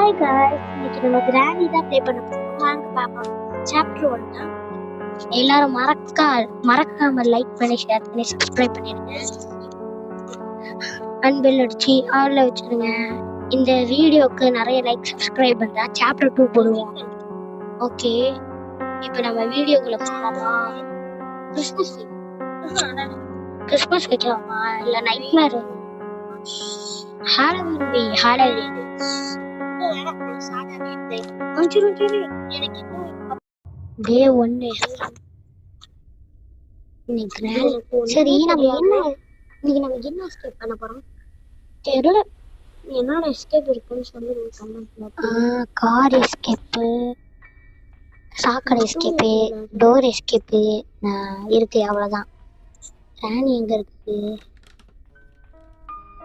Hi guys, இன்னைக்கு நம்ம கிராணி தான் ப்ளே பண்ண போறோம். வாங்க பாப்போம். சாப்டர் 1 தான். எல்லாரும் மறக்காம லைக் பண்ணி ஷேர் பண்ணி சப்ஸ்கிரைப் பண்ணிடுங்க. அண்ட் பெல் அடிச்சு ஆல்ல வச்சிருங்க. இந்த வீடியோக்கு நிறைய லைக் சப்ஸ்கிரைப் பண்ணா சாப்டர் 2 போடுவோம். ஓகே, இப்போ நம்ம வீடியோக்குள்ள போகலாம். கிறிஸ்மஸ் வைக்கலாமா இல்ல நைட்மேர் ஹாலோவீன் டே 1 சரி நம்ம என்ன எஸ்கேப் பண்ண போறோம்? தெரியல. என்னோட எஸ்கேப் இருக்குன்னு சொல்லுங்க கமெண்ட்ல. கார் எஸ்கேப், சாக்கடை எஸ்கேப், டோர் எஸ்கேப் இருக்கு, அவ்வளவுதான். ராணி எங்க இருக்கு?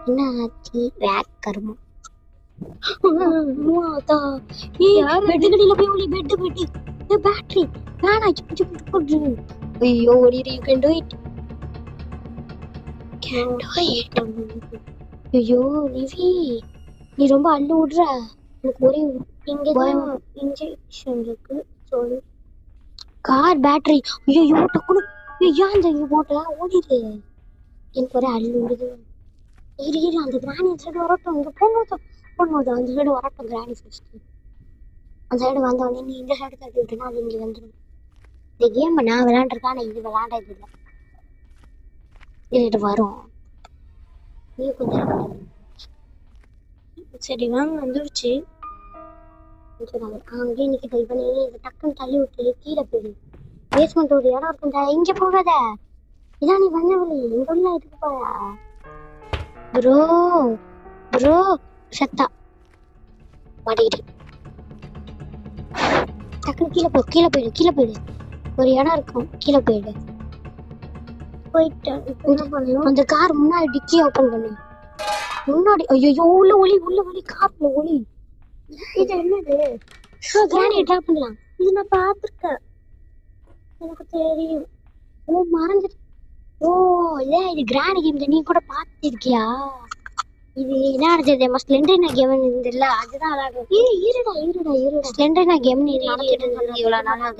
என்ன ஆச்சு? வேக் கருமம். பேட்டரி ஐயோ, you can do it. ஐயோ நிவி, நீ ரொம்ப அள்ளு விடுற. எனக்கு ஒரே இன்ஜெக்ஷன் இருக்கு சொல்லு. கார் பேட்டரி ஐயோ டக்குனு ஏன் இந்த போட்டா ஓடிடு. எனக்கு ஒரே அள்ளு விடுது. இரு அந்த கிராணி சைடு வரட்டும். இங்க போனோம் அந்த சைடு வரட்டும். கிராணி ஃபர்ஸ்ட் அந்த சைடு வந்தோடனே நீ இந்த சைடு தட்டி விட்டுனா அது இங்கே வந்துடும். இந்த கேம் நான் விளையாண்டுருக்கேன், ஆனால் இது விளையாண்டது இல்லை. இது வரும். நீ கொஞ்சம் சரி வாங்க, வந்துருச்சு. அங்கேயே நிற்க ட்ரை பண்ணி இது டக்குன்னு தள்ளி விட்டு கீழே போயிடு. பேஸ்மெண்ட் ஒரு இடம் இருக்குண்டா, இங்கே போகாத. இதான் நீ வந்தவில்லை, இங்க உள்ள இதுக்கு போயா ப்ரோ செத்தா மாட்டிக்கிட்டு. டக்குனு கீழே போயிடு. ஒரு இடம் இருக்கும், கீழே போயிட்டு என்ன பண்ணணும்? அந்த கார் முன்னாடி டிக்கி ஓபன் பண்ணு. முன்னாடி ஐயோ உள்ள ஒளி கார்ல ஒளி. இது என்னது? கிரானியை ட்ராப் பண்ணலாம். இது நான் பார்த்துருக்கேன், எனக்கு தெரியும். ஓ மறந்துட்டு. ஓ இல்ல, இது கிரானி கேம். நீ கூட பார்த்துருக்கியா? இது என்ன தெரியுமா? ஸ்லெண்டரினா கேம் இருந்துல்ல, அதுதான் விளையாடுறோம். இருடா ஸ்லெண்டரினா கேம் இது நடந்துட்டு இருந்தது இவ்வளவு நாளாக.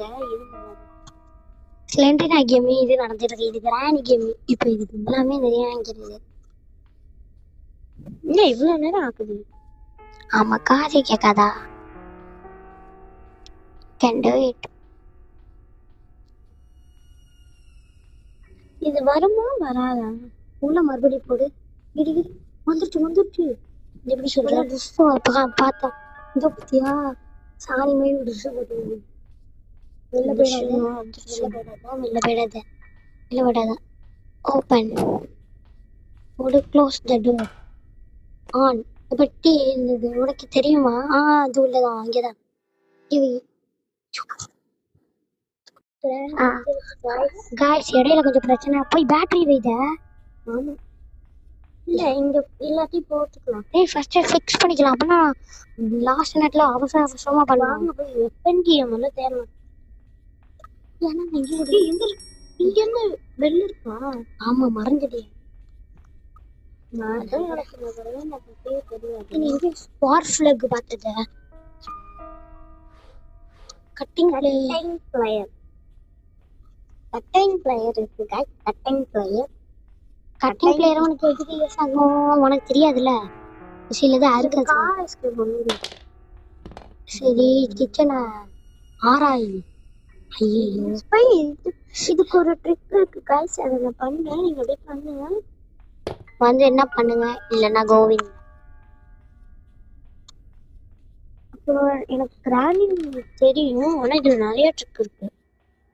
ஸ்லெண்டரினா கேம் இது நடந்துட்டு இருக்கு. இது கிரானி கேம். இப்போ இதுக்கு எல்லாமே நிறைய வாங்கிக்கிறது. இல்ல இவ்வளவு நேரம் ஆகுது. ஆமா, காசே கேட்காதா? Can do it. இது வருமா வராதா? உள்ள மறுபடியும் போடு. இடி வந்துருச்சு. எப்படி சொல்ற? ட்ரெஸ் பார்த்தா இந்த பத்தியா சாணி மாதிரி ஒரு ட்ரெஸ் போட்டு வெளில போயிடாத. ஓப்பன் ஒரு க்ளோஸ் த டோர் ஆன். பெட்டி இருந்தது, உனக்கு தெரியுமா? அது உள்ளதான், அங்கேதான். காய்ஸ், இடையில கொஞ்சம் பிரச்சனை. போய் பேட்டரி வைத. ஆமா இல்ல, இங்க எல்லாத்தையும் போட்டுக்கலாம். ஃபர்ஸ்ட் ஃபிக்ஸ் பண்ணிக்கலாம். அப்பனா லாஸ்ட் நேரத்துல அவசரமா பண்ணுவாங்க. போய் வெப்பன் கீ முதல்ல தேடலாம். ஏன்னா இங்க இருந்து வெளில இருக்கா? ஆமா, மறந்துட்டேன். ஸ்பார் ஃபிளக் பார்த்தது. கட்டிங் பிளேயர் இருக்கு गाइस. கட்டிங் பிளேயர் உனக்கு எதுக்கு யூஸ் ஆகும்? உனக்கு தெரியாதுல்ல. சிலதான் அறுக்க. சரி, கிச்சனை ஆராய். ஐயோ, இதுக்கு ஒரு ட்ரிக் இருக்கு गाइस, அதை நான் பண்றேன், நீங்க அப்படியே பண்ணுங்க. வந்து என்ன பண்ணுங்க, இல்லைன்னா கோவிந்த். அப்புறம் எனக்கு கிராணி தெரியும், ஆனா இதுல நிறைய ட்ரிக் இருக்கு.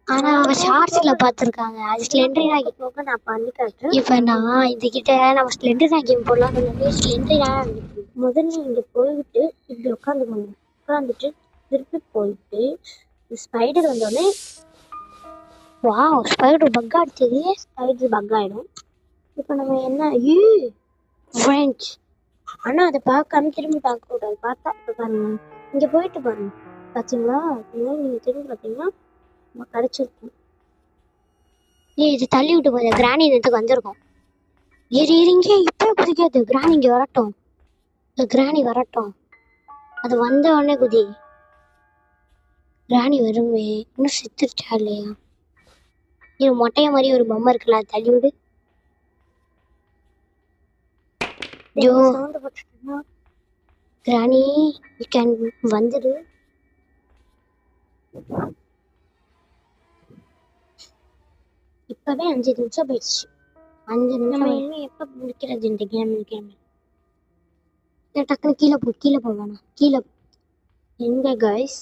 ஆனா அவங்க ஷார்ட்ஸ்ல பாத்துருக்காங்க. அது ஸ்லெண்டரினா போக நான் பண்ணி காட்டுறேன். இப்ப நான் இதுகிட்ட நம்ம ஸ்லெண்டரினா கேம் போடலாம். ஸ்லெண்டரினா முதல்ல இங்க போயிட்டு இப்படி உட்காந்துட்டு திருப்பி போயிட்டு ஸ்பைடர் வந்தோடனே வாவ், ஸ்பைடர் பக் அடிச்சது. ஸ்பைடர் பக் ஆயிடும். இப்போ நம்ம என்ன ஃப்ரெஞ்ச், ஆனா அதை பார்க்காம திரும்பி பார்க்க கூடாது. பார்த்தா இப்போ பாருங்க, இங்க போயிட்டு பாருங்க, பாத்தீங்களா? நீங்க திரும்பி பார்த்தீங்கன்னா கிடைச்சிருக்கும். இது தள்ளி விட்டு போய் கிராணி இடத்துக்கு வந்திருக்கும். இங்கே இப்போ குதிக்காது. கிராணி இங்கே வரட்டும். கிராணி வரட்டும். அது வந்த உடனே குதி. ராணி வருமே. இன்னும் செத்துருச்சா இல்லையா? இது மொட்டைய மாதிரி ஒரு பொம்மை இருக்குல்ல, தள்ளி விடு. ஜோ ராணி யூ கேன் வந்துடு. இப்பவே 5 நிமிஷம் போயிடுச்சு. 5 நிமிஷம் இன்னும் எப்ப முடிக்கிறது இந்த கேம்? டக்குனு கீழே போவானா? கீழே எங்க கைஸ்?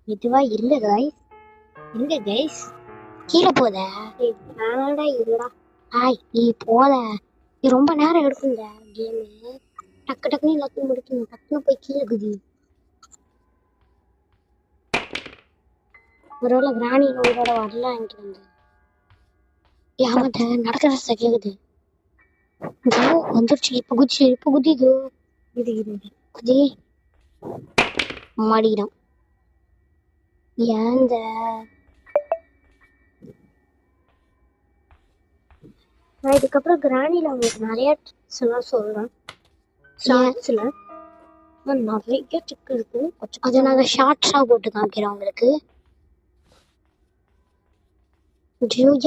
இதுவா இல்ல கைஸ். எங்க கைஸ்? கீழே போத நானடா இல்லடா. நீ போத. இது ரொம்ப நேரம் எடுக்குங்க கேமு. டக்குன்னு எல்லாத்தையும் முடிக்கணும். டக்குன்னு போய் கீழே குதி. ஒருவேளை கிராணி உங்களோட வரல நினைக்கிறாங்க. யாமத்த நடக்கிறத கேக்குது. வந்துருச்சு. இப்ப குதி குதி மாடிக்கிறோம். ஏந்த நான் இதுக்கப்புறம் கிராணில உங்களுக்கு நிறைய ட்ரிக்ஸ் எல்லாம் சொல்றேன். ஷார்ட்ஸ்ல நிறைய ட்ரிக் இருக்கு. அதை நாங்க ஷார்ட்ஸா போட்டு காமிக்கிறோம் உங்களுக்கு.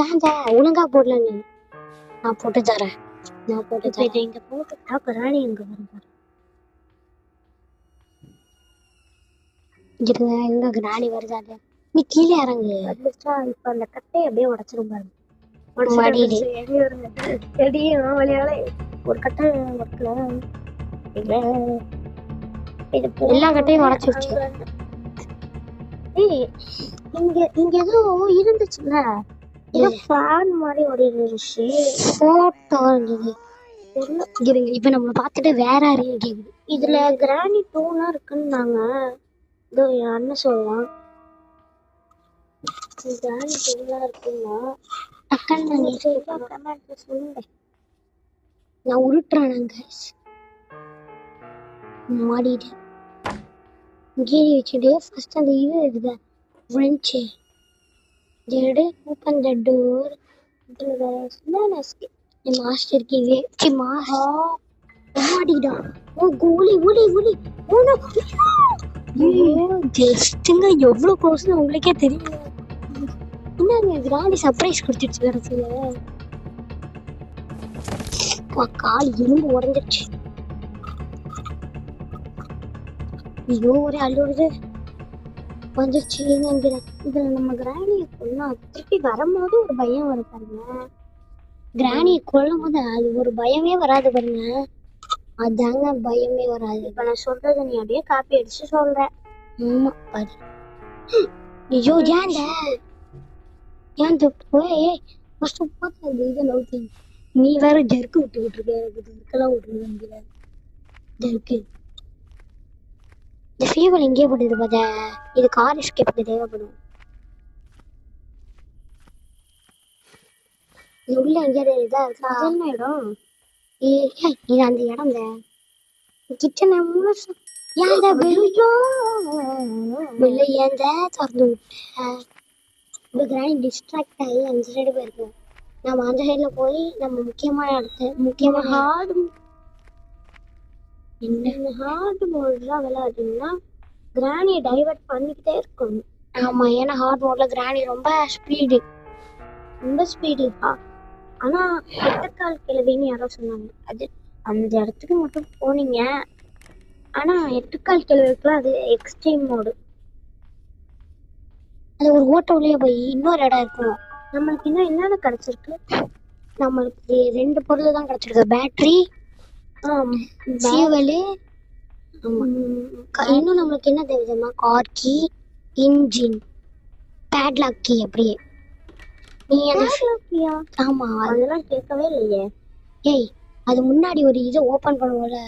ஏந்த ஒழுங்கா போடல நீ. நான் போட்டு தரேன். இங்க போட்டுட்டா கிராணி எங்க வரும்? எங்க கிராணி வருதாது? நீ கீழே இறங்கு. இப்ப அந்த கட்டையை அப்படியே உடைச்சிரும் பாருங்க. வழியால ஒரு கட்டை எல்லா கட்டையும் உடைச்சிருச்சு. இங்க ஏதோ இருந்துச்சுல்ல, ஏதோ ஃபேன் மாதிரி ஒரு இருந்துச்சு. போட்டோ இருந்தது. இப்ப நம்மள பார்த்துட்டு வேற யாரையும் கேக்குது. இதுல கிராணி 2 இருக்குன்னு நாங்க இதோ என் அண்ணன் சொல்லலாம். கிராணி 2 இருக்குன்னா சொல்லுங்க. நான் உருட்டுறானுங்க மாடிட்டேன். கீழே வச்சுட்டு ஃபர்ஸ்ட் அந்த இது இருக்குதா ஃப்ரெஞ்சு எடு. Open the door. மாஸ்டர் கீழே மாடிடா. ஓ கோலி ஒலி ஒலி. ஜஸ்ட்டுங்க எவ்வளவு க்ளோஸ்னு உங்களுக்கே தெரியும். என்ன கிராண்டி சர்ப்ரைஸ் கொடுத்துருச்சு கடைசியில. கால் எலும்பு உடஞ்சிருச்சு. ஐயோ ஒரே அழுவுறது வந்துருச்சு. இதுல நம்ம கிராணியை கொல்லா திருப்பி வரும்போது ஒரு பயம் வரும் பாருங்க. கிராணியை கொல்லும் போது அது ஒரு பயமே வராது பாருங்க. அதாங்க பயமே வராது. இப்ப நான் சொல்றத நீ அப்படியே காப்பி அடிச்சு சொல்ற. ஆமா பாரு. ஐயோ ஏன் போய் இதை நோக்கி நீ வேற ஜர்க்கு விட்டுக்கிட்டு இருக்க. எனக்கு ஜர்க்கெல்லாம் விட்டுருக்க ஜர்க்கு. இந்த ஃபியூவல் எங்கேயே போட்டுது பாத்த. இது கார் எஸ்கேப்புக்கு தேவைப்படும். இது உள்ள எங்கேயாவது இதா இருக்கா? என்ன இடம்? இது அந்த இடம் கிச்சனை ஏன் வெளில ஏன் திறந்து விட்டேன். இந்த கிராணி டிஸ்ட்ராக்ட் ஆகி அந்த சைடு போயிருக்கோம். நம்ம அந்த சைடுல போய் நம்ம முக்கியமான இடத்த ஹார்டு மோட்லாம் விளையாடுன்னா கிராணியை டைவர்ட் பண்ணிக்கிட்டே இருக்கணும். ஆமா, ஏன்னா ஹார்ட் மோட்ல கிராணி ரொம்ப ஸ்பீடு. ஆனா 8 கால் கிழவின்னு யாரோ சொன்னாங்க. அது அந்த இடத்துக்கு மட்டும் போனீங்க. ஆனா 8 கால் கிழவிக்குலாம் அது எக்ஸ்ட்ரீம் மோடு. அது ஒரு ஓட்ட உள்ளே போய் இன்னொரு இடம் இருக்கும். நம்மளுக்கு இன்னும் என்னென்ன கிடைச்சிருக்கு? நம்மளுக்கு 2 பொருள் தான் கிடைச்சிருக்கு. Battery, fuel. இன்னும் நம்மளுக்கு என்ன தெரியுதுமா? Car key, engine, padlock key. அப்படியே நீ ஆமா அதெல்லாம் கேட்கவே இல்லையே. ஏய் அது முன்னாடி ஒரு இதை ஓபன் பண்ணுவோம்ல,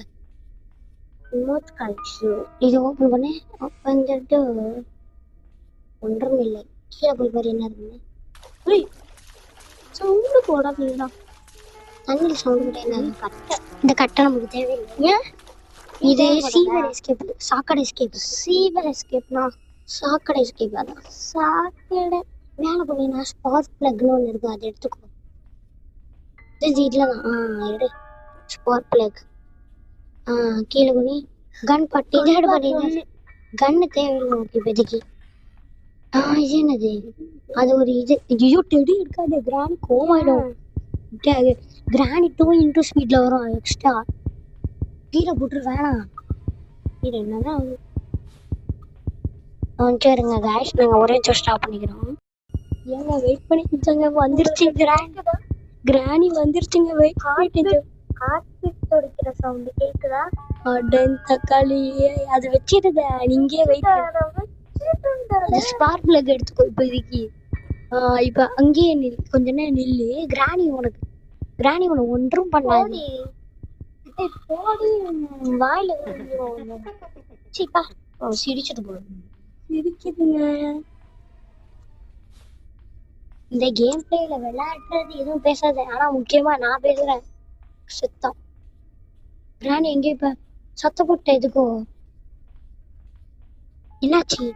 ரிமோட் கண்ட்ரோல். இதை ஓபன் பண்ணி வந்துட்டு ஒன்றும் இல்லை. கீழே போய் பாரு என்ன இருக்குன்னு. சவுண்டு போடாதீங்களா? தண்ணி சவுண்டு கட்டை. இந்த கட்டை நமக்கு தேவையில்லை. ஏன் இது சீவர் எஸ்கேப், சாக்கடை எஸ்கேப். சீவர் எஸ்கேப்னா சாக்கடை எஸ்கேப். அதான் சாக்கடை மேலே போனீங்கன்னா ஸ்பார்க் பிளக்னு ஒன்று இருக்கும். அதை எடுத்துக்கோ. இதில் தான் எடு ஸ்பார்க் பிளக். கீழே போனி கன் பட்டி இது பண்ணி கன்னு தேவையில்லை நமக்கு இப்போதைக்கு. இது என்னது? அது ஒரு இது ஐயோ டெடி இருக்காது. கிராணி கோமாயிடும். கிராணி 2 into ஸ்பீட்ல வரும் எக்ஸ்ட்ரா. கீழே போட்டு வேணாம். இது என்னதான் சரிங்க காய்ஸ், நாங்கள் ஒரே நிமிஷம் ஸ்டாப் பண்ணிக்கிறோம். ஏங்க வெயிட் பண்ணிக்கிட்டாங்க. வந்துருச்சு கிராணி வந்துருச்சுங்க. வெயிட் பண்ணிட்டு கார்பெட் துடைக்கிற சவுண்டு கேட்குதா? அடன் தக்காளி அது வச்சிருந்த நீங்கே வெயிட் ஸ்பார்க் பிளக் எடுத்துக்கோ இப்போதைக்கு. இப்போ அங்கேயே கொஞ்ச நேரம் நில்லு. கிராணி உனக்கு ஒன்றும் பண்ணாது. போடி வாயில சீப்பா சிரிச்சுட்டு போடுங்க. சிரிக்குதுங்க. இந்த கேம் பிளேல விளையாடுறது எதுவும் பேசாத. ஆனா முக்கியமா நான் பேசுறேன். சத்தம் கிராணி எங்கே இப்ப சத்தம் போட்ட எதுக்கோ என்னாச்சு?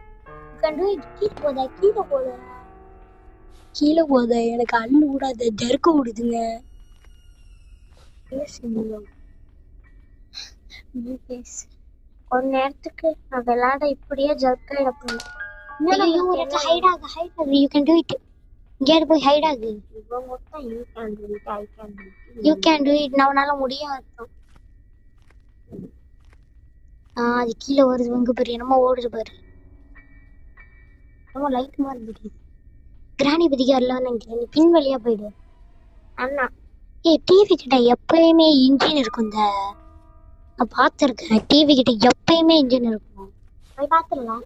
கீழே போத எனக்கு அள்ளு விடாத ஜருக்கு விடுதுங்க. ஒரு நேரத்துக்கு நான் விளையாட இப்படியே ஜர்க் ஆயிடப்போம். You can do it. இங்கேயாவது போய் ஹைட் ஆகு. You can do it. நம்மளால முடியும் அர்த்தம். அது கீழே வருது. உங்க பேரு என்னமோ ஓடுது பாரு. ரொம்ப லைட் மாதிரி இருக்கு. கிராணி பத்திக்கு வரலான்னு நினைக்கிறேன். நீ பின் வழியா போயிடு. அண்ணா டிவி கிட்ட எப்பயுமே இன்ஜின் இருக்கும். நான் பார்த்துருக்கேன். டிவி கிட்ட எப்பயுமே இன்ஜின் இருக்கும். போய் பார்த்துடலாம்.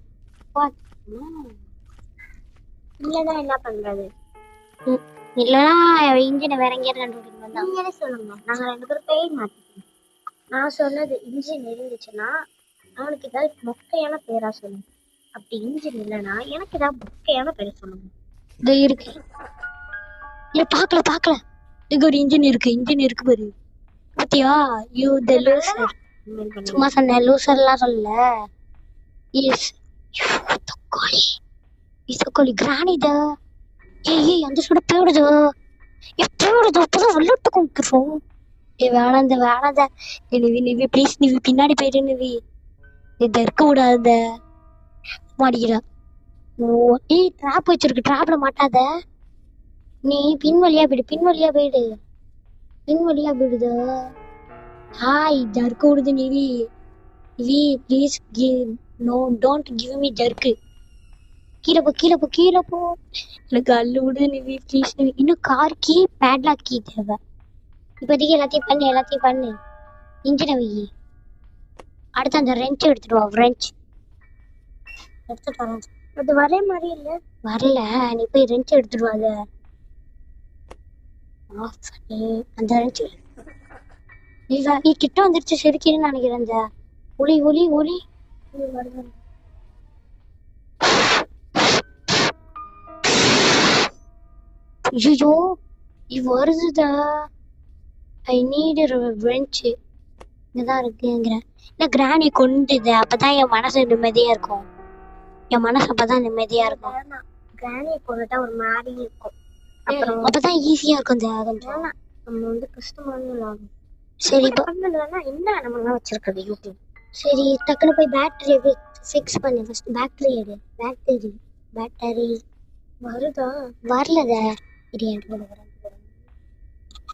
இல்லைன்னா என்ன பண்றது? இல்லைன்னா இன்ஜினை வேற எங்கேயாவது கண்டுபிடிக்கணும். நீங்களே சொல்லுங்க. நாங்கள் 2 பேரும் பேர் மாற்றிக்கணும். நான் சொன்னது இன்ஜின் இருந்துச்சுன்னா அவனுக்கு ஏதாவது மொக்கையான பேரா சொல்லுங்க. அப்படி இன்ஜின் இல்லைன்னா எனக்கு ஏதாவது மொக்கையான பேரை சொல்லுங்க. இது இருக்கு. இல்லை பார்க்கல இங்க ஒரு இன்ஜின் இருக்கு பாரு. பத்தியா? You the loser. சும்மா சொன்ன லூசர்லாம் சொல்லல. தக்காளி கிராணிதா. ஏய் அந்த சூட போயிடுது. அப்பதான் விளையாட்டு கொடுக்குறோம். வேணாத நிவி ப்ளீஸ். நிவி பின்னாடி போயிடு. நிவி இதை இருக்க விடாத மாடிக்கிறா. ட்ராப் வச்சிருக்கு. ட்ராப்ல மாட்டாத. நீ பின் வழியா போயிடு. பின் வழியா ஹாய் ஜர்க்கு விடுது. Nivi please no don't give me jerk. கீழே போ எனக்கு அள்ளு விடுது. நிவி ப்ளீஸ். நிவி இன்னும் கார் கீ பேட்லாக் கீ தேவை. இப்போதைக்கு எல்லாத்தையும் பண்ணு. இன்ஜினை வை. அடுத்து அந்த ரெஞ்ச் எடுத்துட்டு வா. எடுத்துட்டு வரேன். அது வரே மாதிரி இல்லை. வரல. நீ போய் ரெஞ்ச் எடுத்துட்டு வா. அந்த ரெஞ்ச் நீ கிட்ட வந்துருச்சு. செதுக்கின்னு நினைக்கிறேன். அந்த ஒளி வருது. ஐயோ இது வருதுதா. I need wrench. இங்கதான் இருக்குங்கிறேன். இல்லை கிராணி கொண்டுது. அப்பதான் என் மனசு நிம்மதியா இருக்கும். கிராணியை கொண்டுட்டா ஒரு மாதிரி இருக்கும். அப்புறம் அப்பதான் ஈஸியா இருக்கும். நம்ம வந்து கஷ்டமான ஆகும். சரி இப்போ என்ன நம்ம வச்சிருக்கிறது யூடியூப். சரி டக்குன்னு போய் பேட்டரி ஃபிக்ஸ் பண்ணு. ஃபர்ஸ்ட் பேட்டரி எடு. பேட்டரி வருதா? வரலதா.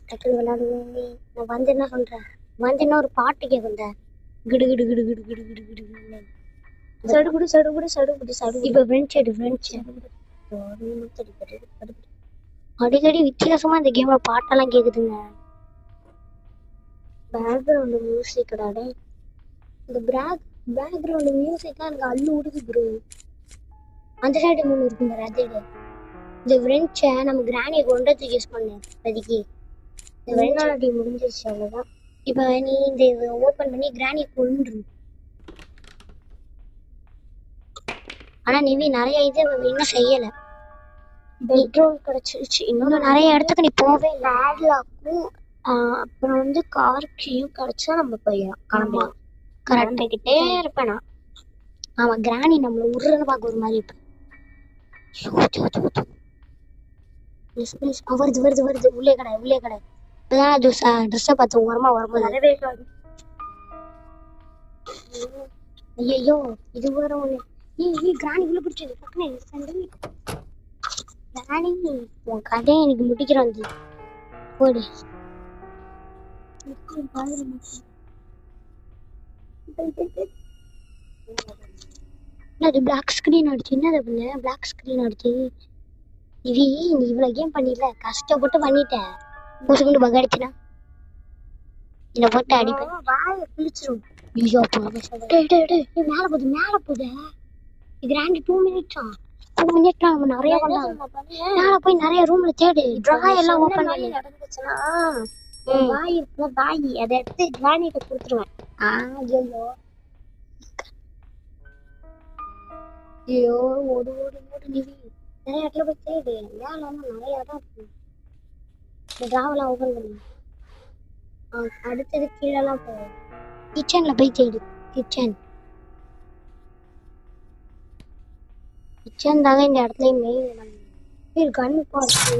டக்குன்னு விளையாடுவேன். நான் வந்து என்ன சொல்றேன்? வந்து என்ன ஒரு பாட்டு கேட்குறேன். கிடு கிடு கிடு கிடு கிடு கிடு கிடு கிடு சடுகுடு. இப்போ ஃப்ரெண்ட்ஸ் அடிக்கடி வித்தியாசமா இந்த கேம்ல பாட்டெல்லாம் கேக்குதுங்க. பேக்ரவுண்ட் மியூசிக் கடாடே. இந்த பேக்ரவுண்ட் மியூசிக்கா எனக்கு அள்ளு விடுது ப்ரோ. அந்த சைடு 3 இருக்கும் பாரு. அதே இந்த ஃப்ரெண்ட்ஸை நம்ம கிராணியை கொண்டதுக்கு யூஸ் பண்ணு. இப்போதைக்கு இந்த வெள்ளாடி முடிஞ்சிருச்சு. அவ்வளோதான். இப்போ நீ இந்த ஓப்பன் பண்ணி கிராணியை கொண்டு. ஆனா நிவி நிறைய இது இன்னும் செய்யல. பெட்ரோல் கிடைச்சிருச்சு. இன்னும் நிறைய இடத்துக்கு நீ போவே இல்லை. பேட்லாக்கும் அப்புறம் வந்து கார் கீயும் கிடைச்சா நம்ம கிளம்பலாம். கரெக்டாகிட்டே இருப்பேன் நான். ஆமா கிராணி நம்மள உருன்னு பார்க்க ஒரு மாதிரி இருப்பேன். வருது. உள்ளே கடை. இப்பதான் ட்ரெஸ்ஸை பார்த்து ஓரமா வரும்போது ஐயோ இது வேற ஒண்ணு. ஏய் கிராணி உள்ள பிடிச்சது பக்கத்துல கிராணி. உன் கதையை எனக்கு முடிக்கிறான் போடு. அது பிளாக் ஸ்கிரீன் ஆயிடுச்சு. என்னது பண்ண பிளாக் ஸ்கிரீன் ஆயிடுச்சு. நீ இவ்வளவு கேம் பண்ணிடல, கஷ்டப்பட்டு பண்ணிட்டேன். ஒரு செகண்ட் பக் அடிச்சுனா இதை போட்டு அடிப்பேன். வாயை கிழிச்சிரும். ஐயோ மேல போகுது. இது 2 மினிட்ஸா 2 மினிட்ல நம்ம நிறைய பண்ணலாம். மேல போய் நிறைய ரூம்ல தேடு. டிரா எல்லாம் ஓபன் பண்ணி நடந்துச்சுன்னா வாய் இருக்குல்ல, வாய் அதை எடுத்து கிரானிட்ட கொடுத்துருவேன். ஐயோ ஓடு நிவி. நிறைய இடத்துல போய் தேடு. மேல நிறைய இடம் இருக்கு. இந்த டிராவெல்லாம் ஓபன் பண்ணு. அடுத்தது கீழெல்லாம் போகும். கிச்சன்ல போய் தேடு. கிச்சன் தாங்க இந்த இடத்துல மெயின் கண்ணு பார்த்து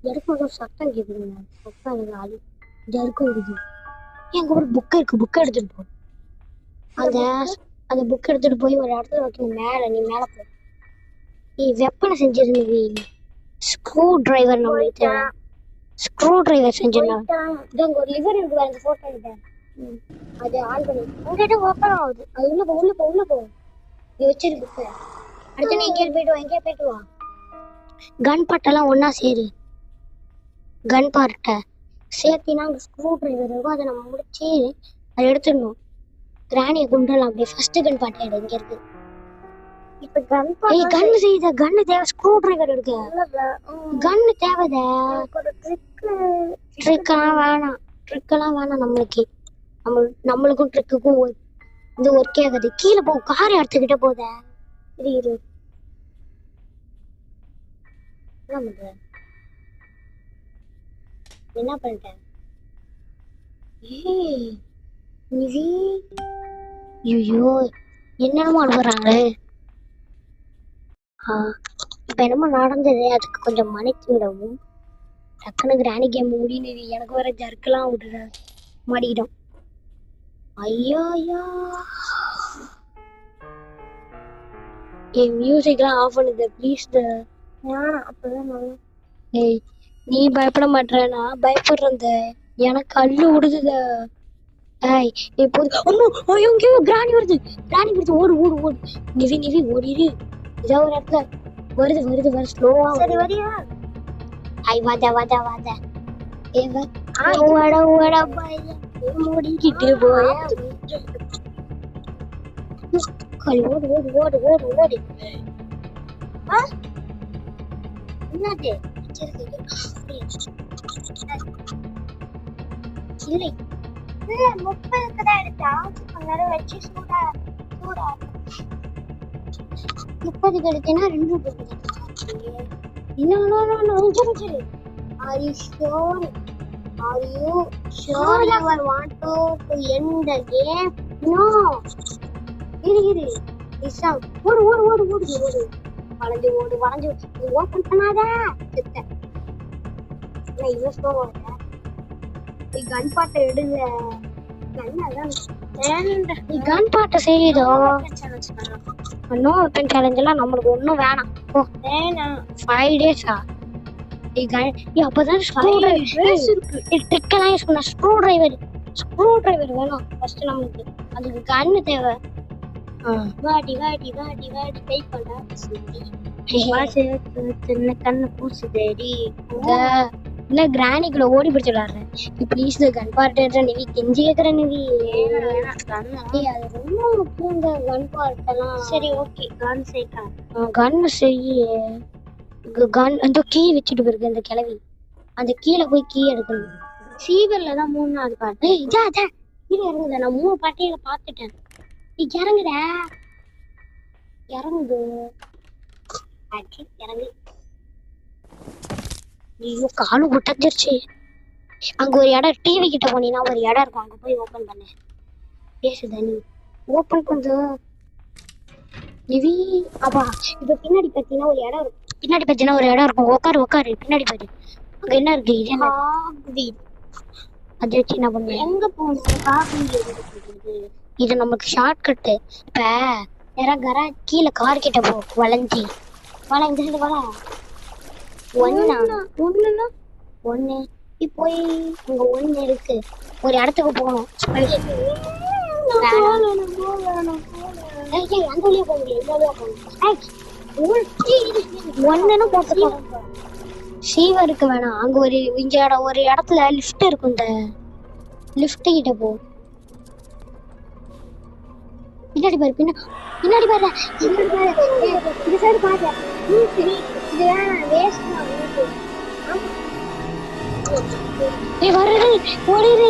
எடுக்கும் சத்தம் கேட்குதுங்க. சத்தம் எனக்கு அது ஜருக்கும் இருக்குது. எங்க ஒரு புக் இருக்கு, புக் எடுத்துட்டு போ. அந்த புக் எடுத்துட்டு போய் ஒரு இடத்துல வைக்கணும். நீ மேல போ. நீ வெப்பனை செஞ்சிருந்தீங்க. ஸ்க்ரூ டிரைவர் நம்மளுக்கு ஸ்க்ரூ டிரைவர் செஞ்சிருந்தாங்க. இங்க ஒரு லிவர் இருக்கு, அந்த போட்டோ எடுத்தேன். அது ஆன் பண்ணி உங்ககிட்ட ஓப்பன் ஆகுது. அது உள்ள போ நீ வச்சிருக்கு. அடுத்து நீ எங்கேயே போயிட்டு வா. கன் பார்ட்டெல்லாம் ஒன்னா சேரு. கன் பார்ட்டை சேர்த்தினா அங்கே ஸ்க்ரூ டிரைவர் இருக்கும். அதை நம்ம முடிச்சு அதை எடுத்துடணும். கிராணியை கொண்டுடலாம். அப்படியே ஃபர்ஸ்ட் கன் பார்ட் எடு. இங்க இருக்கு. இப்ப கன்னு செய்த கன்னு தேவை. ஸ்க்ரூ டிரைவர் இருக்கு. கன்னு தேவைத. ட்ரிக்கெல்லாம் வேணாம். நம்மளுக்கும் ட்ரிக்குக்கும் இந்த ஒர்க்கே ஆகுது. கீழே போ. காரை எடுத்துக்கிட்ட போத. இரு என்ன பண்ணிட்டேன்? ஐயோ என்னமோ அனுப்புறாங்க. இப்ப என்னமோ நடந்தது, அதுக்கு கொஞ்சம் மன்னிச்சு விடவும். டக்குனு கிராணி கேம் முடியுது. எனக்கு வேற ஜர்க்கெல்லாம் விடுற மாட்டிக்கிட்டோம். ஐயோ என் மியூசிக்லாம் ஆஃப் பண்ணுது ப்ளீஸ். அப்பதான் ஏய் நீ பயப்பட மாட்டேனா? பயப்படுறேன். எனக்கு அள்ளு விடுதுத. ஏய் எப்போது எங்கேயோ கிராணி வருது. ஓடு. நிவி ஓடிடு. ஏதோ ஒரு இடத்துல வருது ஸ்லோவா. சரி வரியா? ஐ வாத ஏவ ஓட பைய மூடிக்கிட்டு போய. ஓடு. என்னது இல்லை 30க்கு தான் எடுத்தா. கொஞ்ச நேரம் வச்சு சூடா 30க்கு எடுத்தேன்னா 2 சரி. Are you sure you want to end the game? No. இரு இசாம் ஓடு. வளைஞ்சு ஓபன் பண்ணாத. செத்த நான் இவ்வளோ ஸ்லோவா கன் பாட்டை எடுங்க. கன் பாட்டை செய்யுதோ. நோ வெப்பன் சேலஞ்ச் எல்லாம் நம்மளுக்கு ஒன்றும் வேணாம். 5 டேஸா? அப்பதான் ஸ்க்ரூ டிரைவர் வேணும் ஃபர்ஸ்ட் நம்மளுக்கு. அதுக்கு கன்னு தேவை. வாடி வெயிட் பண்ணா கண்ணு பூசுதேடி. இல்ல கிராணிக்குள்ள ஓடி பிடிச்சு விளாடுறேன். ப்ளீஸ் கன் பார்ட் நிவி கெஞ்சி கேக்குற நிவி. அது ரொம்ப முக்கியம் இந்த கன் பார்ட் எல்லாம். சரி ஓகே கன் செய்ய. கன் அந்த கீ வச்சுட்டு போயிருக்கு அந்த கிளவி. அந்த கீழே போய் கீ எடுக்கணும். சீவர்ல தான் 3வது பாட்டு. இதான் கீழே இறங்குத. நான் 3 பாட்டையில பாத்துட்டேன். நீ இறங்குது. இறங்கு. ஐயோ காலு ஒட்டஞ்சிருச்சு. அங்க ஒரு இடம் டிவி கிட்ட போனீங்கன்னா ஒரு இடம் இருக்கும். அங்க போய் ஓபன் பண்ண. பேசுத நீ ஓபன் கொஞ்சம் நிவி. அப்பா இப்ப பின்னாடி பார்த்தீங்கன்னா ஒரு இடம் இருக்கும். உட்காரு பின்னாடி பாரு. அங்க என்ன இருக்கு? இது அதை வச்சு என்ன பண்ணுவேன்? எங்க போகணும்? இது நமக்கு ஷார்ட் கட்டு. இப்ப நேரா கீழே கார் கிட்ட போ. வளைஞ்சி இந்த வர ஒன்னு போய் அங்க ஒண்ணு இருக்கு. ஒரு இடத்துக்கு போகணும். அந்த வழியா போக முடியும். ஒண்ணுன்னு போட்டு சீவருக்கு வேணாம். அங்க ஒரு இடத்துல லிஃப்ட் இருக்கும். இந்த லிஃப்ட் கிட்ட போ. பின்னாடி பாரு, பின்னாடி பாரு, இந்த சைடு பாரு. இது வேஸ்ட். வருது, ஓடிடு,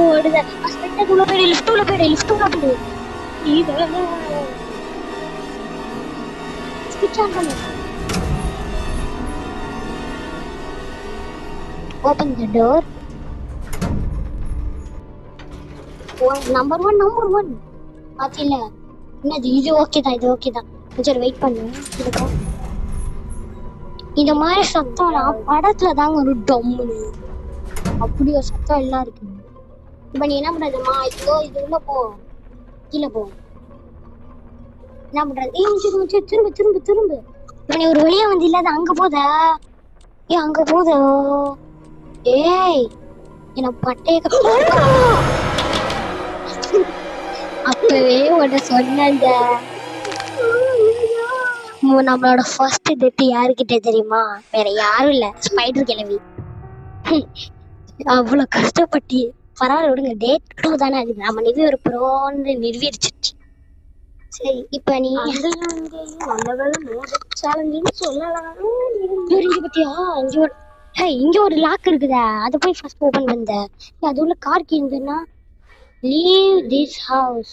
ஓடுது. உள்ள போயிடு, லிஃப்ட் உள்ள போயிடு. ஸ்விட்ச் ஆன் பண்ணு. Open the door. Number one. பாத்தில? என்னது இது? ஓகே தான். கொஞ்சம் வெயிட் பண்ணு. இந்த மாதிரி சத்தம் நான் படத்துல தாங்க ஒரு டம்முன்னு அப்படி ஒரு சத்தம் எல்லாம் இருக்கு. இப்ப நீ என்ன பண்றதுமா? இது உள்ள போ, கீழே போ. என்ன பண்றது? திரும்ப. இப்ப நீ ஒரு வழியா வந்து இல்லாத அங்க போத. ஏய், என்ன பட்டைய அப்பவே உன்ன சொன்னேன். நம்மளோட ஃபர்ஸ்ட் டேட் யாருக்கிட்ட தெரியுமா? வேற யாரும் இல்ல, ஸ்பைடர் கிழவி. அவ்வளவு கஷ்டப்பட்டு பரவாயில்ல விடுங்க. டேட் 2 தானே அது. நம்ம நிதி ஒரு ப்ரோன்னு நிர்வகிச்சிருச்சு. சரி, இப்ப நீ பத்தியா? இங்க ஒரு லாக் இருக்குதா? அதை போய் ஃபர்ஸ்ட் ஓபன் பண்ண. அது உள்ள கார் கீ இருந்துன்னா லீவ் திஸ் ஹவுஸ்.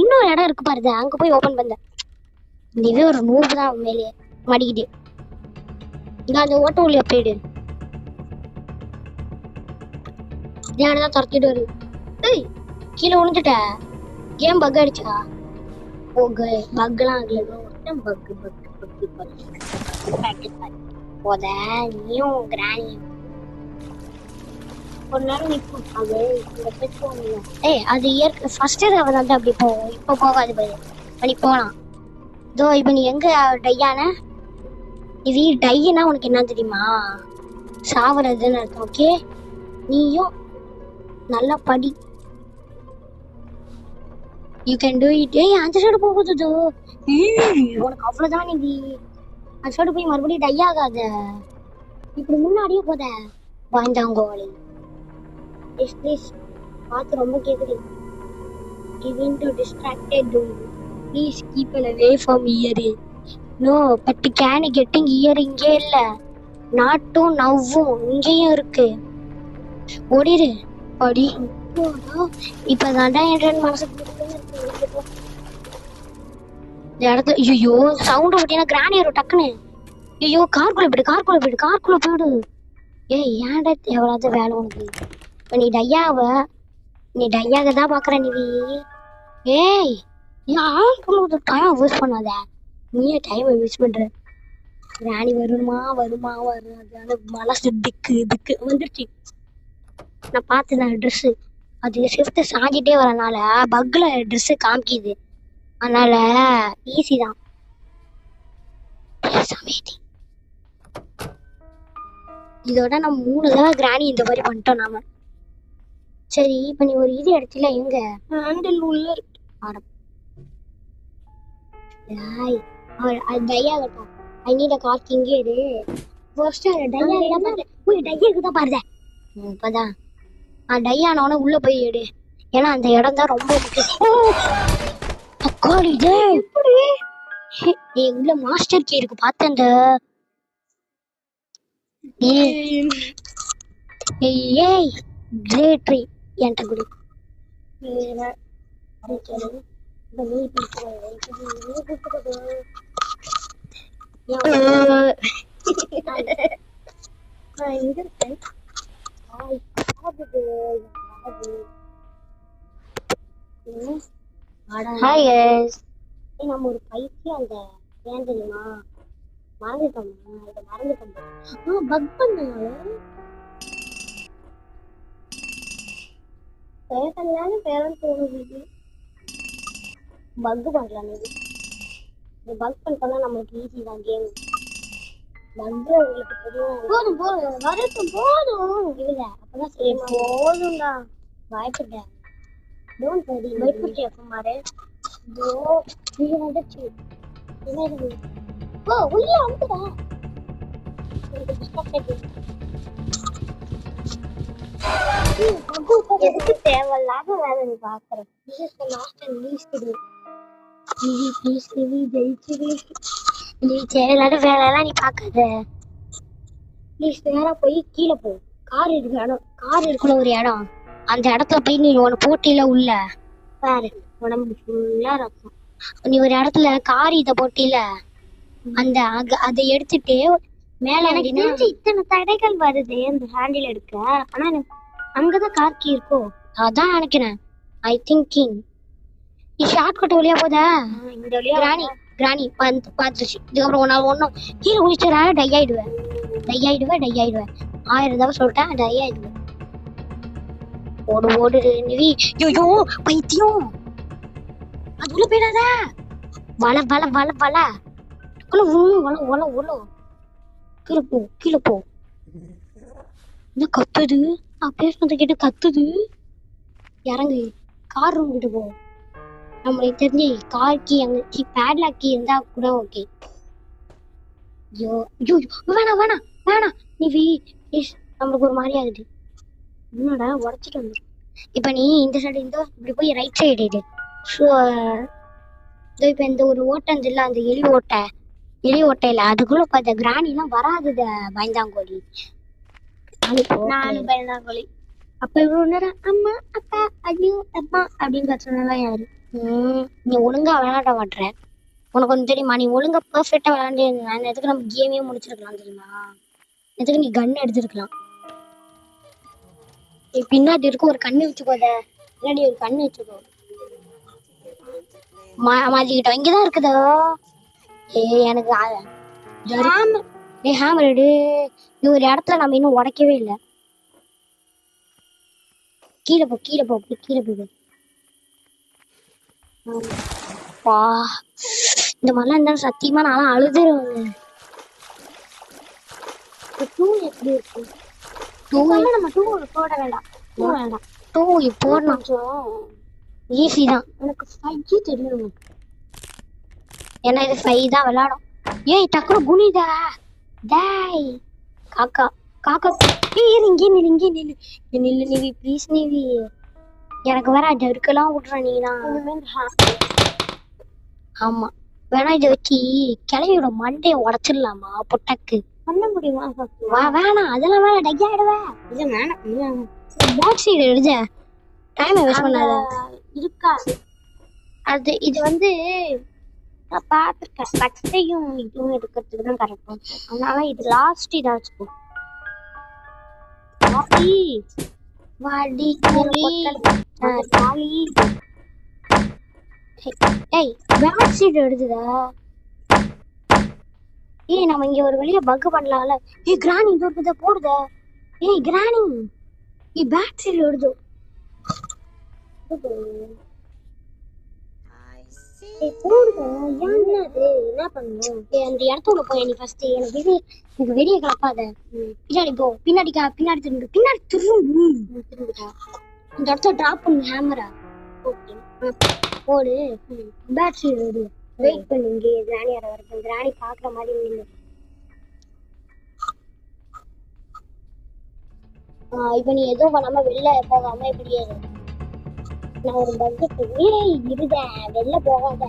இன்னொரு இடம் இருக்கு பாருங்க, அங்க போய் ஓபன் பண்ண. இதுவே ஒரு 100 தான் மேலே மடிக்கிட்டு. இங்க அந்த ஓட்ட உள்ள போயிடு. தான் துரத்திட்டு வருது. ஏய், கீழே விழுந்துட்ட. கேம் பக் அடிச்சா? பக்லாம் ஆகல. போத நீயும் கிராணியும் ஒரு நேரம் நிற்கும். அது இயற்கை ஃபர்ஸ்ட் வந்து அப்படி போகும். இப்போ போகாது பாரு. பண்ணி போகலாம். இதோ இப்போ நீ எங்க டையான? இது டைனா உனக்கு என்ன தெரியுமா? சாவறதுன்னு அர்த்தம். ஓகே, நீயும் நல்லா படி. You can do it. ஏய், அந்த சைடு போகுது. உனக்கு அவ்வளவுதான். நீ அந்த சைடு போய் மறுபடியும் டை ஆகாத. இப்படி முன்னாடியே போத. வாய்ந்தாங்கோலி ப்ளீஸ் பார்த்து ரொம்ப கேக்குது. Giving to distracted dude. Please keep it away from here. No, but can getting here இங்கே இல்ல. Not to now இங்கேயும் இருக்கு. ஓடிரு படி. இப்பதான்டா என் மனசு இடத்துல. ஐயோ, சவுண்ட் பார்த்தீங்கன்னா கிராணி வரும் டக்குன்னு. ஐயோ, கார்குள்ள போயிடு. ஏய், ஏன்டா எவ்வளவு வேலை உனக்கு? இப்ப நீ டையாக தான் பாக்குற. நீ ஏய், யாருக்குள்ள டைம் வேஸ்ட் பண்ணாத. நீயே டைம் வேஸ்ட் பண்ற. கிராணி வருமா வராது. மனசு திக்கு வந்துருச்சு. நான் பார்த்தேன் ட்ரெஸ். அது ஷிஃப்ட் சாஞ்சிட்டே வரனால பக்ல ட்ரெஸ் காமிக்குது. அதனால ஈஸி தான். இதோட நம்ம 3 தடவை கிராணி இந்த மாதிரி பண்ணிட்டோம் நாம. சரி, இப்ப நீ ஒரு இது எடுத்துல எங்க ஹேண்டில் உள்ள இருக்கு. டையாகட்டும். I need a car king. இது ஃபர்ஸ்ட் டையாக்கு தான் பாருங்க. இப்பதான் டையானவன உள்ள போய் எடு. ஏன்னா அந்த இடம் தான் ரொம்ப முக்கியம். உள்ள மாஸ்டர் கீ இருக்கு பார்த்து. அந்த ஏய் கிரேட்ரி என்கிட்ட குடி. Hi guys. நம்ம ஒரு பைத்தியம். அந்த ஏன் தெரியுமா? மறந்துட்டோம். பக் பண்ணால பேசலான்னு பேரண்ட் தோணுது. பக் பண்ணலாம் இது. இந்த பக் பண்ணா நம்மளுக்கு ஈஸி தான் கேம். பக் உங்களுக்கு தெரியும். போதும் வரட்டும் போதும். இல்ல அப்பதான் சரி போதும்டா. பயப்பட்டேன். Don't worry. பயப்பட்டியா குமாரே? இதோ இது வந்துச்சு. என்னது? ஓ உள்ள வந்துடா. எனக்கு டிஸ்ட்ராக்ட் எதுக்கு தேவையில்லாத வேலை நீ பாக்குற? நீ தேவையில்லாத வேலையெல்லாம் நீ பாக்காத. ப்ளீஸ் நேரா போய் கீழே போ. கார் இருக்கிற இடம், கார் இருக்கிற ஒரு இடம், அந்த இடத்துல போய் நீ உன போட்டியில உள்ள பாரு. உடம்பு ஃபுல்லா ரத்தம். நீ ஒரு இடத்துல கார் இதை போட்டியில அந்த அதை எடுத்துட்டு மேல எனக்கு இத்தனை தடைகள் வருது அந்த ஹேண்டில் எடுக்க. ஆனா எனக்கு அங்கதான் கார் கீ இருக்கோ அதான் நினைக்கிறேன். ஐ திங்கிங் நீ ஷார்ட் கட் வழியா போதா? இந்த வழியா கிராணி பார்த்துச்சு. இதுக்கப்புறம் ஒன்னும் கீழே குளிச்சா டை ஆயிடுவேன். 1000 தடவை சொல்லிட்டேன். டை ஆயிடுவேன். ஓடு நிவி. ஐயோ பைத்தியம். அதுக்குள்ள போயிடாத. வள கீழே போ. என்ன கத்துது? நான் பேசுனதை கேட்டு கத்துது. இறங்கு. கார் ரூம் கிட்ட போ. நம்மளுக்கு தெரிஞ்சு கார் கீ அங்க பேட்லாக் கீ இருந்தா கூட ஓகே. ஐயோ வேணாம் நிவி. நம்மளுக்கு ஒரு மாதிரி ஆகுது. என்னடா உடச்சிட்டு வந்துடும். இப்ப நீ இந்த சைடு இப்படி போய் ரைட் சைடு இடு. ஸோ இப்ப இந்த ஒரு ஓட்டை இல்ல, அந்த எலி ஓட்டையில அதுக்குள்ள பார்த்த கிராணி எல்லாம் வராதுத. பயந்தாங்கோழி. நானும் பயந்தாங்கோழி. அப்ப இவ்வளவு நேரம் அம்மா அப்பா ஐயோ அப்பா அப்படின்னு கத்துனதான் யாரு? நீ ஒழுங்கா விளையாட மாட்டேற. உனக்கு ஒன்று தெரியுமா? நீ ஒழுங்கா பெர்ஃபெக்டா விளையாண்டு எதுக்கு நம்ம கேமையே முடிச்சிருக்கலாம் தெரியுமா? எதுக்கு நீ கன் எடுத்துருக்கலாம். பின்னாடி இருக்கும் ஒரு கண்ணு வச்சுக்கோத. பின்னாடி ஒரு கண்ணு வச்சுக்கோ. மாத்திக்கிட்டோம். இங்கதான் இருக்குதோ. எனக்கு ஹேமர் எடு. இது ஒரு இடத்துல நம்ம இன்னும் உடைக்கவே இல்லை. கீழே போ. கீழே போய் இந்த மாதிரிலாம் இருந்தாலும் சத்தியமா நான் அழுதுருவேன். எப்படி இருக்கு? நம்ம போட வேண்டாம். போடணும். ஈஸி தான். எனக்கு 5 தெரியும். ஏன்னா இது 5 தான் விளையாடும். ஏய் டக்குனு குனிதா. டேய் காக்கா இங்கே நில்லு நிவி ப்ளீஸ் நிவி. எனக்கு வேற ஜருக்கெல்லாம் விட்ற நீதான். ஆமா வேணா இதை வச்சு கிளையோட மண்டையை உடச்சிடலாமா? பொட்டக்கு பண்ண முடியுமா? வேணாம் அதெல்லாம் வேணாம். டையாயிடுவேன். இல்ல வேணாம். பேக் சைடு எடுத்த டைம் வேஸ்ட் பண்ணாத. இருக்காது அது. இது வந்து நான் பார்த்துருக்கேன். கட்டையும் இதுவும் எடுக்கிறதுக்கு தான் கரெக்டாக இருக்கும். அதனால இது லாஸ்ட் இதாச்சும் வாடி ஏய் பேக் சைடு எடுத்துதா? ஏய் நம்ம இங்க ஒரு வழியா பக் பண்ணலாம்ல. ஏய் கிராணி இது இருக்குதா போடுதா? ஏய் கிராணி நீ பேக் சைடு எடுத்து போடுதா? என்னது என்ன பண்ணணும்? அந்த இடத்துல போய் நீ ஃபர்ஸ்ட் எனக்கு வெளியே கிளப்பாத. பின்னாடி போ. பின்னாடி திரும்பிட்டா இந்த இடத்துல டிராப் பண்ணு ஹேமரா. ஓகே போடு. பேக் சைடு எடு. வெயிட் பண்ணு. இங்கே கிராணி வர வரைக்கும் கிராணி பாக்குற மாதிரி நில்லு. இப்ப நீ எதுவும் பண்ணாம வெளில போகாம இப்படியே நான் ஒரு பட்ஜெட் இருதேன். வெளில போகாத.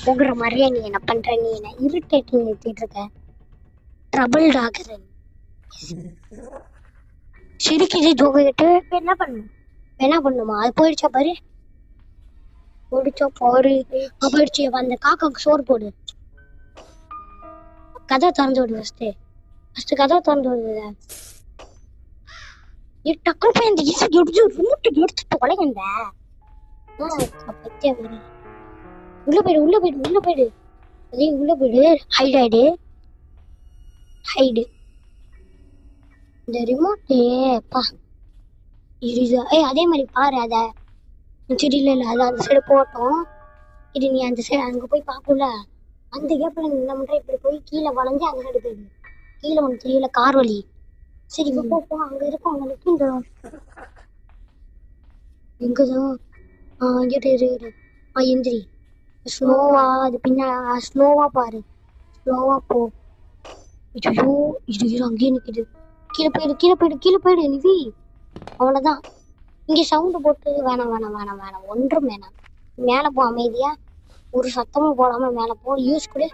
போகிற மாதிரியே நீ என்ன பண்ற? நீ என்ன இரிட்டேட்டிங் நிறுத்திட்டு இருக்க. ட்ரபிள் ஆகுற. சிரிக்கிது தூக்கிட்டு என்ன பண்ணுமா? அது போயிடுச்சா பாரு. போயிடுச்சு. அந்த காக்காக்கு சோறு போடு. கதை திறந்து விடு. ஃபர்ஸ்ட் கதை திறந்து விடுத. டக்குனு போய் அந்த எடுத்து தொலைங்க. உள்ள போயிடு. அதே உள்ள போயிடு. ஹைடு. இந்த ரிமோட் ஏய் அதே மாதிரி பாரு அத சரி இல்ல அது அந்த சைடு போட்டோம். இது நீ அந்த சைடு அங்க போய் பாக்கல. அந்த கேப்ல நம்ம இப்படி போய் கீழே வளைஞ்சு அந்த சைடு போயிடு. கீழே ஒன்று தெரியல கார் வழி. சரி போ அங்க இருக்கும் அவங்களுக்கு இந்த எங்கதான் இங்கிட்ட இரு எந்திரி ஸ்லோவா அது பின்னா ஸ்லோவா பாரு ஸ்லோவா போ. ஐயோ இது அங்கேயே நிக்குது. கீழே போயிடு நிவி. அவ்வளவுதான். இங்க சவுண்டு போட்டு வேணாம் ஒன்றும் வேணாம். மேல போ அமைதியா ஒரு சத்தமும் போடாம மேல போ. யூஸ் கொடு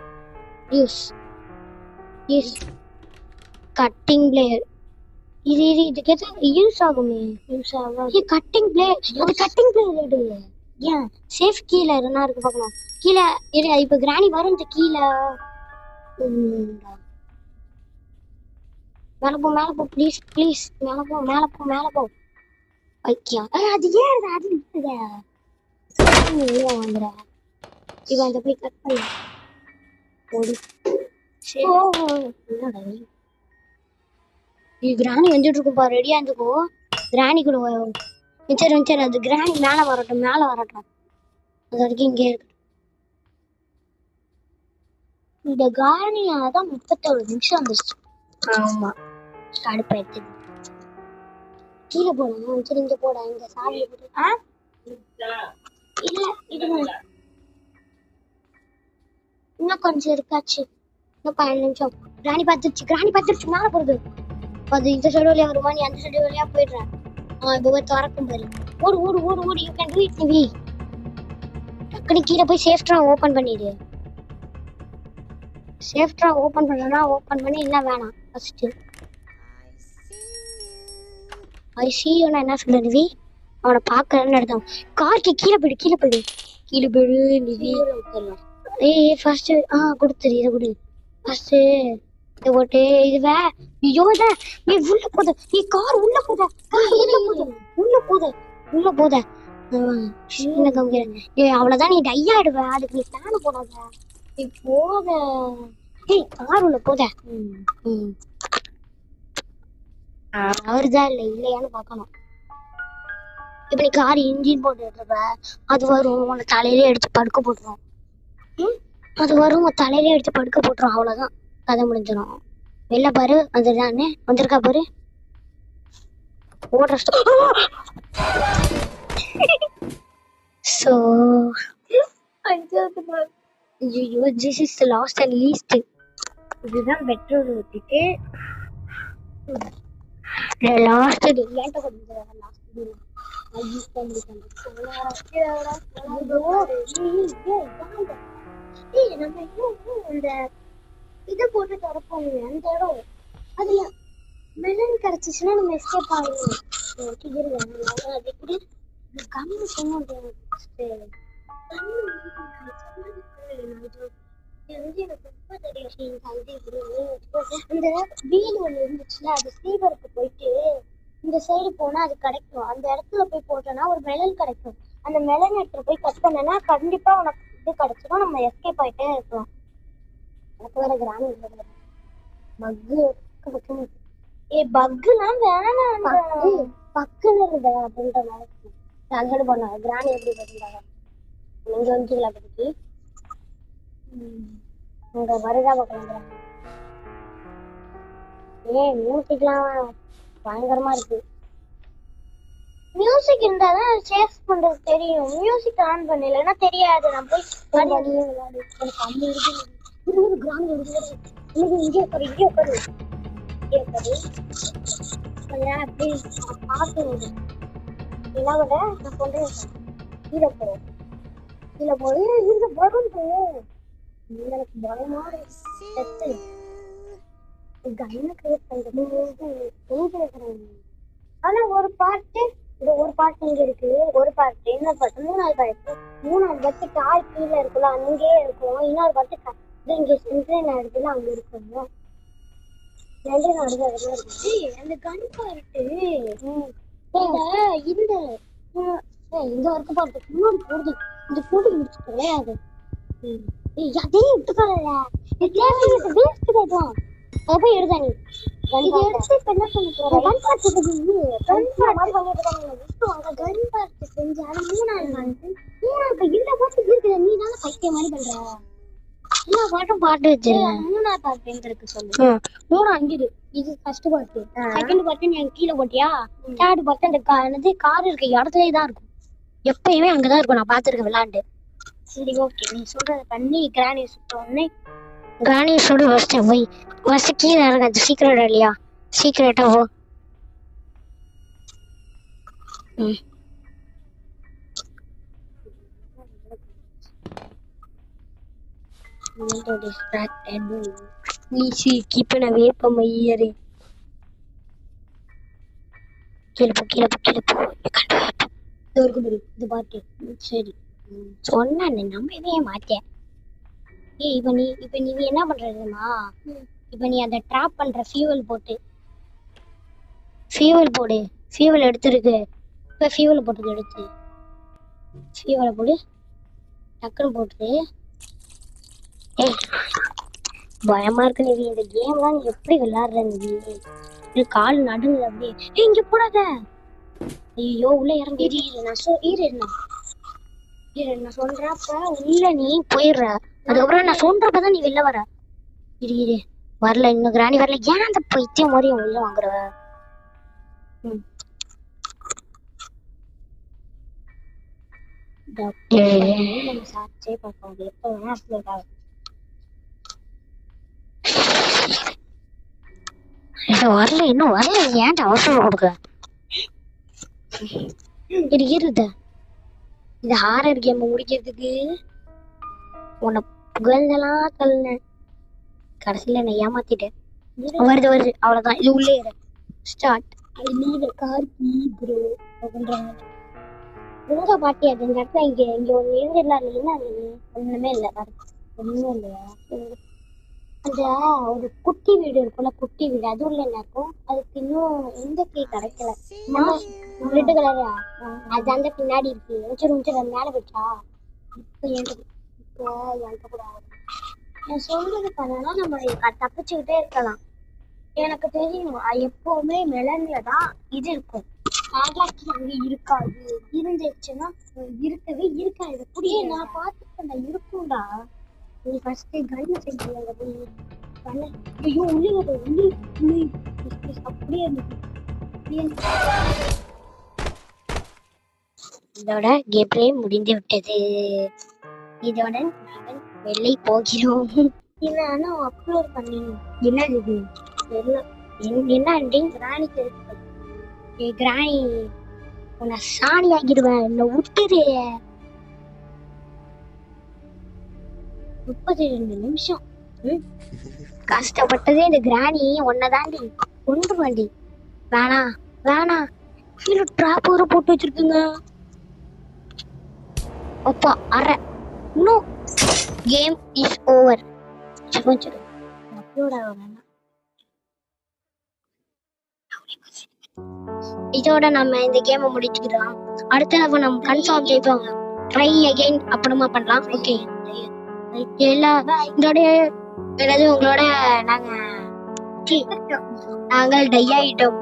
யூஸ் கட்டிங் பிளேயர். இதுக்கு யூஸ் ஆகுமே. யூஸ் ஆகும் கட்டிங் பிளேயர். அது கட்டிங் பிளேயர் எடு. ஏன் சேஃப் கீழே என்ன இருக்கு பார்க்கணும். கீழே இரு. இப்ப கிராணி வரும் இந்த கீழே மேல போ ப்ளீஸ் மேல போ ஐக்கியா. அது ஏன் அது வந்துட. இவன் அந்த போய் கட் பண்ண ஓடி. கிராணி வந்துட்டு இருக்குப்பா. ரெடியா இருந்துக்கோ. கிராணி கூட சரி அது கிராணி மேல வரட்டும் அது வரைக்கும் இங்கே இருக்கு. இந்த கிராணியாதான் 37 நிமிஷம் வந்துச்சு. ஆமா கடுப்பாயிடுச்சு. கீழே போடணும். சரி இங்க போட இந்த சாவியை போட்டு இல்ல இது இன்னும் கொஞ்சம் இருக்காச்சு. இன்னும் 15 நிமிஷம். கிராணி பார்த்துருச்சு மேல போறது. அது இந்த சைடு வழியா வருமா நீ அந்த சைடு வழியா போயிடுறேன். இப்போ திறக்கும் பாரு. ஓடு you can to it Nivi. டக்குனு கீழே போய் சேஃப்ட்ரா ஓபன் பண்ணிடு. சேஃப்ட்ரா ஓபன் பண்ணனா ஓபன் பண்ணி இல்ல வேணாம். ஃபர்ஸ்ட் ஐ சி யூ என்ன சொல்ற நிவி. அவனை பார்க்கறேன்னு அர்த்தம். கார்க்கு கீழே போயிடு நிவி. ஏய் ஃபர்ஸ்ட் கொடுத்துரு. இதை கொடு ஃபர்ஸ்ட். இதை போட்டு இதுவே ஐயோத நீ உள்ள போத. நீ கார் உள்ள போத. என்ன கம்மிக்கிறேன். அவ்வளவுதான் நீ டை ஆயிடுவ. அதுக்கு நீ பிளான போடாத. நீ போத. ஏய் கார் உள்ள போத. அவருதான் இல்லையான்னு பார்க்கணும். இப்ப நீ கார் இன்ஜின் போட்டு இருப்ப. அது வரும் உன்னை தலையிலே எடுத்து படுக்க போட்டுரும். அவ்வளவுதான் கதை முடிஞ்சிடும். வெளில பாரு வந்துதானே வந்திருக்கா பாரு. ஓடுற so this is the last and least. இதுதான் பெட்ரோல் ஊத்திட்டு லாஸ்ட் ஏன்ட்ட கொடுங்க. நம்ம இந்த இதை போட்டு திறப்போம். அந்த இடம் அதுல மெலன் கிடைச்சிச்சுன்னா நம்ம எஸ்கேப் ஆகிடுவோம். அது எப்படி கம்மி சொன்னோம். அந்த வீடு ஒண்ணு இருந்துச்சுல அது ஸ்ரீவருக்கு போயிட்டு இந்த சைடு போனா அது கிடைக்கும். அந்த இடத்துல போய் போட்டோம்னா ஒரு மெலன் கிடைக்கும். அந்த மெலன் எடுத்து போய் கட் பண்ணனா கண்டிப்பா உனக்கு இது கிடைச்சிடும். நம்ம எஸ்கேப் ஆயிட்டே இருக்கலாம். எனக்கு வேற கிராமம் பக்குலாம் வேணாம். பக்குன்னு இருந்த அப்படின்ற மாதிரி அங்கடு பண்ணாங்க. கிராணி எப்படி பண்ணிருந்தாங்க நீங்க வந்துங்களா பத்தி உங்க வருதா பக்கம். மியூசிக்லாம் பயங்கரமா இருக்கு. மியூசிக் இருந்தாதான் சேஃப் பண்றது தெரியும். மியூசிக் ஆன் பண்ணலன்னா தெரியாது. நான் போய் விளையாடு. எனக்கு அம்மி இருக்கு. கிராமம் இங்கே உட்காரு. அப்படி பார்த்து என்ன விட நான் கொண்டு கீழே போய் இந்த வரும் எனக்கு பயமா செத்து கண்ண கிரியேட் பண்றது. ஆனா ஒரு பாட்டு இங்க இருக்கு. ஒரு பாட்டு இன்னொரு பாட்டு மூணாவது பாட்டு கார் கீழே இருக்குல்ல அங்கே இருக்கும். இன்னொரு பாட்டு இங்க சென்ட்ரல் இடத்துல அங்க இருக்கும். அந்த கண் பாட்டு இந்த வரைக்கும் பாட்டு இன்னொரு போடுது. இந்த போட்டு முடிச்சு கிடையாது. அதையும் எடுத்துக்கல போய் எடுத்தா நீ இதை எடுத்து இப்ப என்ன பண்ண போறேன்? கன் பார்ட் செஞ்சு அது மூணாவது இந்த பாட்டு இருக்குது. நீ தானே பைத்திய மாதிரி பண்ற. எல்லா பாட்டும் பாட்டு வச்சிருக்கேன். மூணாவது பாட்டு எங்க இருக்கு சொல்லு. மூணு அஞ்சு இது ஃபர்ஸ்ட் பாட்டு. செகண்ட் பாட்டு நீ கீழே போட்டியா? தேர்ட் பாட்டு அந்த என்னது கார் இருக்க இடத்துலயே தான் இருக்கும். எப்பயுமே அங்கதான் இருக்கும். நான் பாத்துருக்கேன் விளையாண்டு. சரி ஓகே, நீ சொல்றத பண்ணி கிராணி சுத்த உடனே கிராணி சுடு ஃபர்ஸ்ட் கீழே இறங்க. அது சீக்கிரட்டா இல்லையா? சீக்கிரட்டா போ. distracted. Please keep an away from my ear. கீழே போ. இது பாட்டு சரி சொன்னேன். நம்பவே மாட்டேன். இப்ப நீ என்ன பண்றதுமா? இப்ப நீ அந்த ட்ராப் பண்ற ஃபியூவல் போடு. ஃபியூவல் எடுத்துருக்கு. இப்ப ஃபியூவல் போட்டு எடுத்து ஃபியூவலை போடு. டக்குன்னு போட்டு. பயமா இருக்கு நிவி. இந்த கேம்லாம் நீ எப்படி விளையாடுற நிவி? இது கால் நடுங்குது அப்படியே. இங்க போடாத. ஐயோ உள்ள இறங்கி நான் சொல்றப்ப உள்ள நீ போயிடுற. அதுக்கப்புறம் நான் சொல்றப்பதான் நீ வெளில வர. இரு வரல, இன்னும் கிராணி வரல. ஏன் அந்த பைத்தியம் மாதிரி உள்ள வாங்குற? வரல, இன்னும் வரல. ஏன் அவசரம் கொடுக்க? இருத இது ஹாரர் கேம் முடிக்கிறதுக்கு உன்னை புகழ்ந்தெல்லாம் தள்ளின. கடைசியில என்னை ஏமாத்திட்டேன். வருது அவ்வளவுதான். இது உள்ளே ஸ்டார்ட். கார்கி ப்ரோ அப்படின்றாங்க. உங்க பாட்டி அது இந்த இடத்துல இங்க ஒண்ணு எழுதிடலாம். என்ன ஒண்ணுமே இல்லை. ஒண்ணுமே இல்லையா? அந்த ஒரு குட்டி வீடு இருக்கும்ல, குட்டி வீடு. அது உள்ள என்ன இருக்கும்? அதுக்கு இன்னும் எந்த கீ கிடைக்கல. ரெட்டு கலரா அது அந்த பின்னாடி இருக்கு. அது மேல போச்சா? இப்போ என்கிட்ட கூட நான் சொல்றது பண்ணனா நம்ம தப்பிச்சுக்கிட்டே இருக்கலாம். எனக்கு தெரியும் எப்பவுமே மெலன்ல தான் இது இருக்கும். காட்லாக்கி அங்க இருக்காது. இருந்துச்சுன்னா இருக்கவே இருக்காது. அப்படியே நான் பார்த்துட்டேன். இருக்கும்டா. நீ ஃபர்ஸ்ட் கன் செஞ்சீங்க போய் கண்ண. ஐயோ உள்ளே அப்படியே இதோட கேம் பிளே முடிந்து விட்டது. இதோட நாங்கள் வெளியே போகிறோம். இல்லைன்னா அப்லோட் பண்ணிடணும். என்னது இது? என்ன கிராணிக்கு கிராணி உன்னை சாணி ஆகிடுவேன். என்ன விட்டுரு. 32 நிமிஷம் கஷ்டப்பட்டதே இந்த கிராணி உன்னை தாண்டி கொண்டு வாண்டி. வேணா கீழே ட்ராப் ஒரு போட்டு வச்சிருக்குங்க. அப்பா அரை இன்னும் கேம் இஸ் ஓவர். இதோட நம்ம இந்த கேமை முடிச்சுக்கலாம். அடுத்த நம்ம கன்ஃபார்ம் ஜெயிப்போம். ட்ரை அகைன் அப்புறமா பண்ணலாம். ஓகே இதோட உங்களோட நாங்கள் டை ஆயிட்டோம்.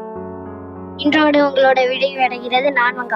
இன்றோடு உங்களோட விடை அடைகிறது. நான் உங்க